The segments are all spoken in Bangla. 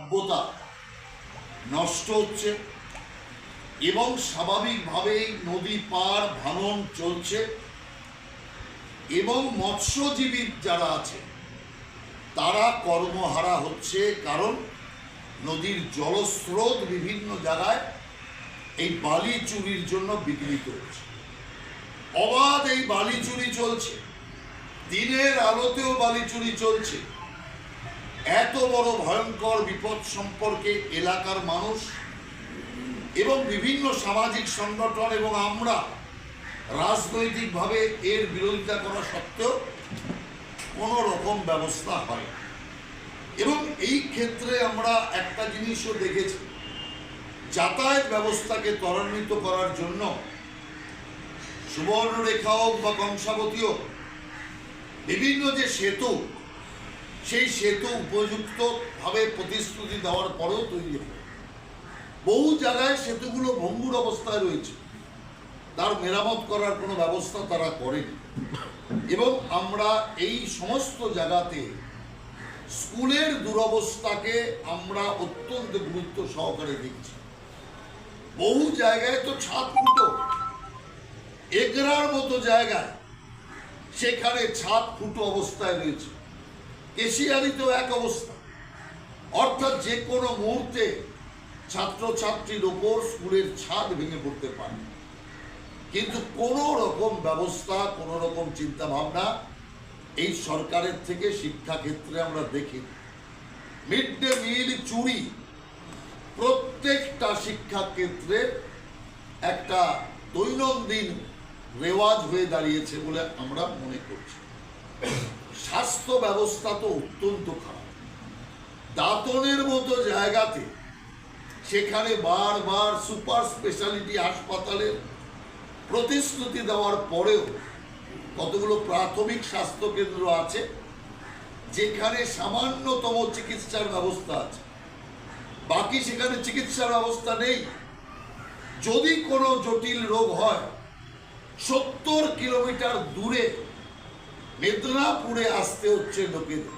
সভ্যতা নষ্ট হচ্ছে এবং স্বাভাবিকভাবেই নদী পার ভাঙন চলছে এবং মৎস্যজীবী যারা আছে তারা কর্মহারা হচ্ছে, কারণ নদীর জলস্রোত বিভিন্ন জায়গায় এই বালি চুরির জন্য বিঘ্নিত হচ্ছে। অবাধ এই বালি চুরি চলছে, দিনের আলোতেও বালি চুরি চলছে। এত বড় ভয়ঙ্কর বিপদ সম্পর্কে এলাকার মানুষ এবং বিভিন্ন সামাজিক সংগঠন এবং আমরা রাজনৈতিকভাবে এর বিরোধিতা করা সত্ত্বেও কোনো রকম ব্যবস্থা হয়। এবং এই ক্ষেত্রে আমরা একটা জিনিসও দেখেছি, যাতায়াত ব্যবস্থাকে ত্বরান্বিত করার জন্য সুবর্ণরেখা হোক বা কংসাবতী হোক, বিভিন্ন যে সেতু, সেই সেতু উপযুক্তভাবে প্রতিশ্রুতি দেওয়ার পরেও তৈরি হয়। বহু জায়গায় সেতুগুলো ভঙ্গুর অবস্থায় রয়েছে, তার মেরামত করার কোনো ব্যবস্থা তারা করেনি। এবং আমরা এই সমস্ত জায়গাতে স্কুলের দুরবস্থাকে আমরা অত্যন্ত গুরুত্ব সহকারে দেখছি। বহু জায়গায় তো ছাদ ফুটো, এগরার মতো জায়গায় সেখানে ছাদ ফুটো অবস্থায় রয়েছে। কেশিয়ারিতেও এক অবস্থা, অর্থাৎ যে কোনো মুহূর্তে ছাত্রছাত্রীর ওপর স্কুলের ছাদ ভেঙে পড়তে পারে। কিন্তু কোনো রকম ব্যবস্থা, কোনো রকম চিন্তা ভাবনা এই সরকারের থেকে শিক্ষাক্ষেত্রে আমরা দেখি। মিড ডে মিল চুরি প্রত্যেকটা শিক্ষাক্ষেত্রে একটা দৈনন্দিন রেওয়াজ হয়ে দাঁড়িয়েছে বলে আমরা মনে করছি। স্বাস্থ্য ব্যবস্থা তো অত্যন্ত খারাপ। দাঁতনের মতো জায়গাতে সেখানে বারবার সুপার স্পেশালিটি হাসপাতালের প্রতিশ্রুতি দেওয়ার পরেও কতগুলো প্রাথমিক স্বাস্থ্য কেন্দ্র আছে যেখানে সামান্যতম চিকিৎসার ব্যবস্থা আছে, বাকি সেখানে চিকিৎসার ব্যবস্থা নেই। যদি কোনো জটিল রোগ হয় 70 কিলোমিটার দূরে মেদিনীপুরে আসতে হচ্ছে লোকেদের।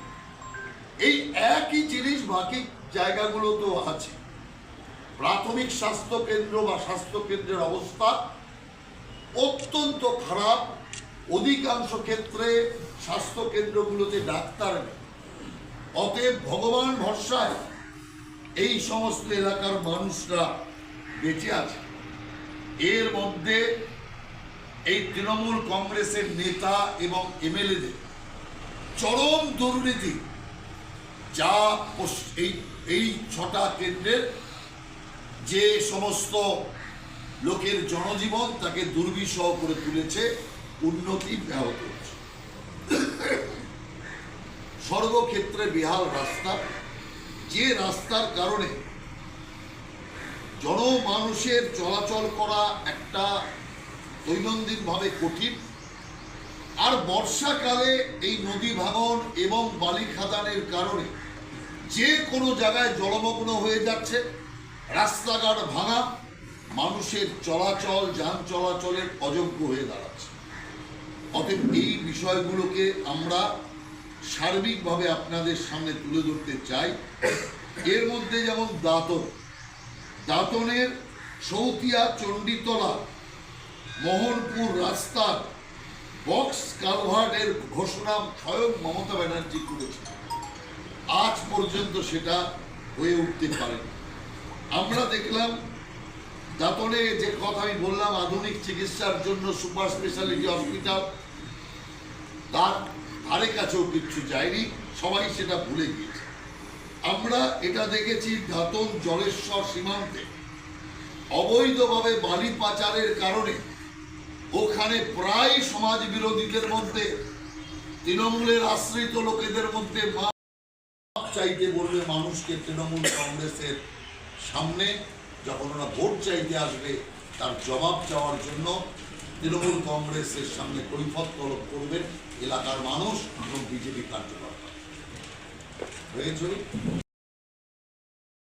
এই একই জিনিস বাকি জায়গাগুলোতেও আছে। প্রাথমিক স্বাস্থ্য কেন্দ্র বা স্বাস্থ্য কেন্দ্রের অবস্থা অত্যন্ত খারাপ। অধিকাংশ ক্ষেত্রে স্বাস্থ্য কেন্দ্রগুলোতে ডাক্তার নেই। অতএব ভগবান ভরসায় এই সমস্ত এলাকার মানুষরা বেঁচে আছে। এর মধ্যে এই তৃণমূল কংগ্রেসের নেতা এবং এমএলএদের চরম দুর্নীতি, যা এই 6টা কেন্দ্রের যে সমস্ত লোকের জনজীবন তাকে দুর্বিষহ করে তুলেছে, উন্নতি ব্যাহত হচ্ছে। সর্বক্ষেত্রে বেহাল রাস্তা, যে রাস্তার কারণে জনমানুষের চলাচল করা একটা দৈনন্দিনভাবে কঠিন। আর বর্ষাকালে এই নদী ভাঙন এবং বালি খাদানের কারণে যে কোনো জায়গায় জলমগ্ন হয়ে যাচ্ছে, রাস্তাঘাট ভাঙা, মানুষের চলাচল, যান চলাচলের অযোগ্য হয়ে দাঁড়াচ্ছে। অতএব এই বিষয়গুলোকে আমরা সার্বিকভাবে আপনাদের সামনে তুলে ধরতে চাই। এর মধ্যে যেমন দাঁতনের সৌতিয়া চণ্ডীতলা মোহনপুর রাস্তার বক্স কালভার্টের ঘোষণা স্বয়ং মমতা ব্যানার্জি করেছে, আজ পর্যন্ত সেটা হয়ে উঠতে পারেনি। আমরা দেখলাম দাঁতনে যে কথা আমি বললাম, আধুনিক চিকিৎসার জন্য সুপার স্পেশালিটি হসপিটাল, তার ধারে কাছেও কিচ্ছু যায়নি, সবাই সেটা ভুলে গিয়েছে। আমরা এটা দেখেছি দাঁতন জলেশ্বর সীমান্তে অবৈধভাবে বালি পাচারের কারণে ওখানে প্রায় সমাজ বিরোধীদের মধ্যে, তৃণমূলের আশ্রিত লোকেদের মধ্যে মাপ চাইতে বললে মানুষকে তৃণমূল কংগ্রেসের সামনে যখন ওরা ভোট চাইতে আসবে তার জবাব চাওয়ার জন্য তৃণমূল কংগ্রেসের সামনে কৈফিয়ত তলব করবেন এলাকার মানুষ এবং বিজেপি কার্যকর্তা হয়েছে।